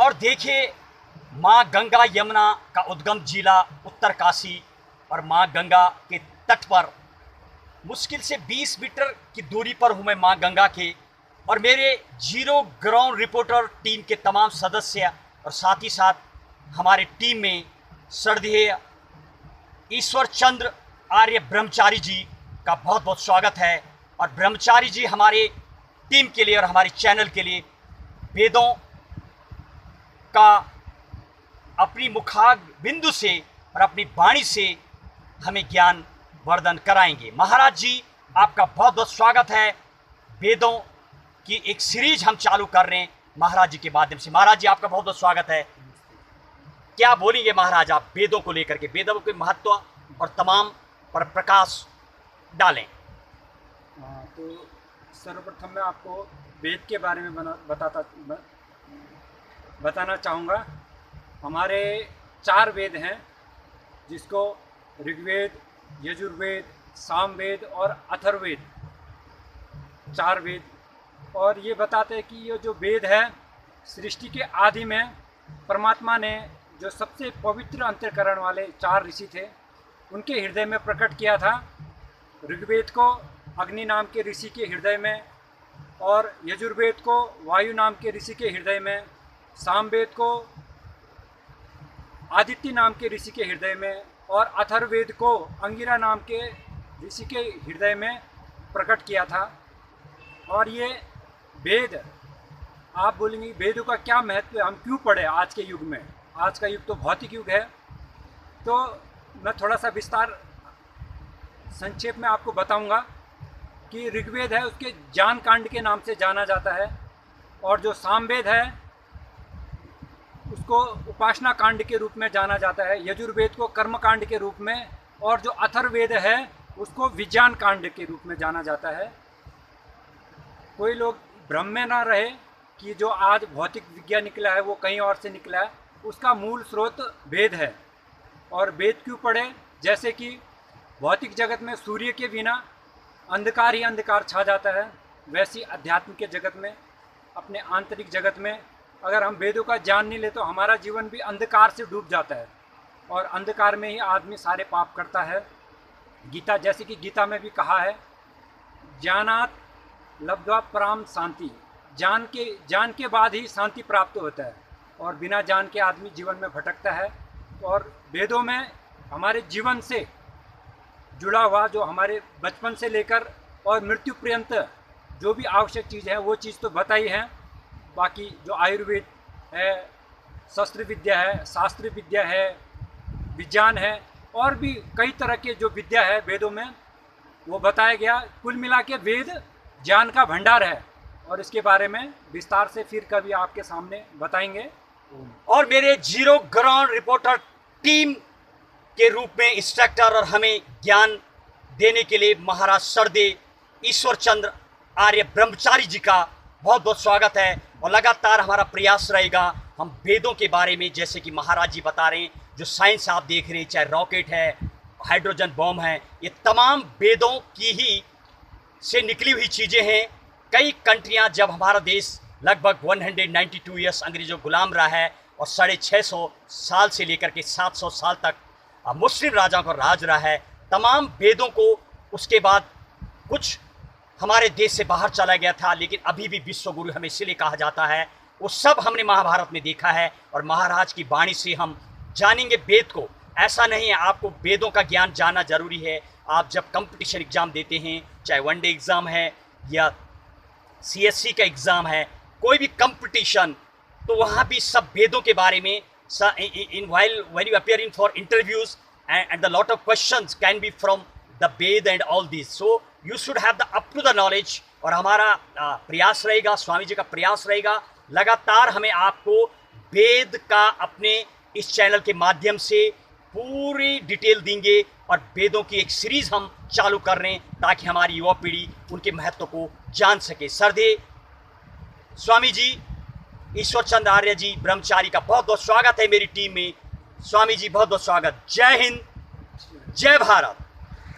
और देखिए, माँ गंगा यमुना का उद्गम जिला उत्तरकाशी और माँ गंगा के तट पर मुश्किल से 20 मीटर की दूरी पर हूँ मैं माँ गंगा के। और मेरे जीरो ग्राउंड रिपोर्टर टीम के तमाम सदस्य और साथ ही साथ हमारे टीम में श्रद्धेय ईश्वर चंद्र आर्य ब्रह्मचारी जी का बहुत बहुत स्वागत है। और ब्रह्मचारी जी हमारे टीम के लिए और हमारे चैनल के लिए वेदों का अपनी मुखाग बिंदु से और अपनी वाणी से हमें ज्ञान वर्धन कराएंगे। महाराज जी, आपका बहुत बहुत स्वागत है। वेदों की एक सीरीज हम चालू कर रहे हैं महाराज जी के माध्यम से। महाराज जी, आपका बहुत बहुत स्वागत है। क्या बोलेंगे महाराज आप वेदों को लेकर के, वेदों के महत्व और तमाम पर प्रकाश डालें। तो सर्वप्रथम मैं आपको वेद के बारे में बताना चाहूँगा। हमारे 4 वेद हैं, जिसको ऋग्वेद, यजुर्वेद, सामवेद और अथर्ववेद, 4 वेद। और ये बताते हैं कि ये जो वेद है, सृष्टि के आदि में परमात्मा ने जो सबसे पवित्र अंतःकरण वाले 4 ऋषि थे, उनके हृदय में प्रकट किया था। ऋग्वेद को अग्नि नाम के ऋषि के हृदय में, और यजुर्वेद को वायु नाम के ऋषि के हृदय में, सामवेद को आदित्य नाम के ऋषि के हृदय में, और अथर्ववेद को अंगिरा नाम के ऋषि के हृदय में प्रकट किया था। और ये वेद, आप बोलेंगे वेदों का क्या महत्व है, हम क्यों पढ़े आज के युग में। आज का युग तो भौतिक युग है। तो मैं थोड़ा सा विस्तार संक्षेप में आपको बताऊंगा कि ऋग्वेद है, उसके ज्ञान कांड के नाम से जाना जाता है। और जो सामवेद है, उसको उपासना कांड के रूप में जाना जाता है। यजुर्वेद को कर्म कांड के रूप में, और जो अथर्ववेद है उसको विज्ञान कांड के रूप में जाना जाता है। कोई लोग भ्रम में ना रहे कि जो आज भौतिक विज्ञान निकला है वो कहीं और से निकला है। उसका मूल स्रोत वेद है। और वेद क्यों पढ़े, जैसे कि भौतिक जगत में सूर्य के बिना अंधकार ही अंधकार छा जाता है, वैसी अध्यात्म के जगत में, अपने आंतरिक जगत में अगर हम वेदों का ज्ञान नहीं ले तो हमारा जीवन भी अंधकार से डूब जाता है। और अंधकार में ही आदमी सारे पाप करता है। गीता, जैसे कि गीता में भी कहा है, ज्ञानात लब्ध्वा पराम शांति, ज्ञान के बाद ही शांति प्राप्त होता है। और बिना ज्ञान के आदमी जीवन में भटकता है। और वेदों में हमारे जीवन से जुड़ा हुआ, जो हमारे बचपन से लेकर और मृत्यु पर्यंत जो भी आवश्यक चीज़ है वो चीज़ तो बताई है। बाकी जो आयुर्वेद है, शस्त्र विद्या है, शास्त्र विद्या है, विज्ञान है, और भी कई तरह के जो विद्या है वेदों में वो बताया गया। कुल मिला के वेद ज्ञान का भंडार है। और इसके बारे में विस्तार से फिर कभी आपके सामने बताएंगे। और मेरे जीरो ग्राउंड रिपोर्टर टीम के रूप में इंस्ट्रक्टर और हमें ज्ञान देने के लिए महाराज श्रद्धेय ईश्वर चंद्र आर्य ब्रह्मचारी जी का बहुत बहुत स्वागत है। और लगातार हमारा प्रयास रहेगा हम वेदों के बारे में, जैसे कि महाराज जी बता रहे हैं, जो साइंस आप देख रहे हैं, चाहे रॉकेट है, हाइड्रोजन बॉम्ब है, ये तमाम वेदों की ही से निकली हुई चीज़ें हैं। कई कंट्रियां, जब हमारा देश लगभग 192 ईयर्स अंग्रेजों गुलाम रहा है और 650 साल से लेकर के 700 साल तक मुस्लिम राजाओं का राज रहा है, तमाम वेदों को उसके बाद कुछ हमारे देश से बाहर चला गया था, लेकिन अभी भी विश्व गुरु हमें इसलिए कहा जाता है। वो सब हमने महाभारत में देखा है। और महाराज की वाणी से हम जानेंगे वेद को। ऐसा नहीं है, आपको वेदों का ज्ञान जानना जरूरी है। आप जब कंपटीशन एग्ज़ाम देते हैं, चाहे वनडे एग्ज़ाम है या CSC का एग्ज़ाम है, कोई भी कंपटीशन, तो वहाँ भी सब वेदों के बारे में when you appearing for interviews and the lot of questions can be from the Ved and all these, so you should have the up to the knowledge। और हमारा प्रयास रहेगा, स्वामी जी का प्रयास रहेगा, लगातार हमें आपको वेद का अपने इस चैनल के माध्यम से पूरी डिटेल देंगे। और वेदों की एक सीरीज़ हम चालू कर रहे हैं ताकि हमारी युवा पीढ़ी उनके महत्व को जान सके। श्रद्धेय स्वामी जी ईश्वर चंद्र आर्य जी ब्रह्मचारी का बहुत बहुत स्वागत है मेरी टीम में। स्वामी जी बहुत बहुत स्वागत। जय हिंद, जय भारत।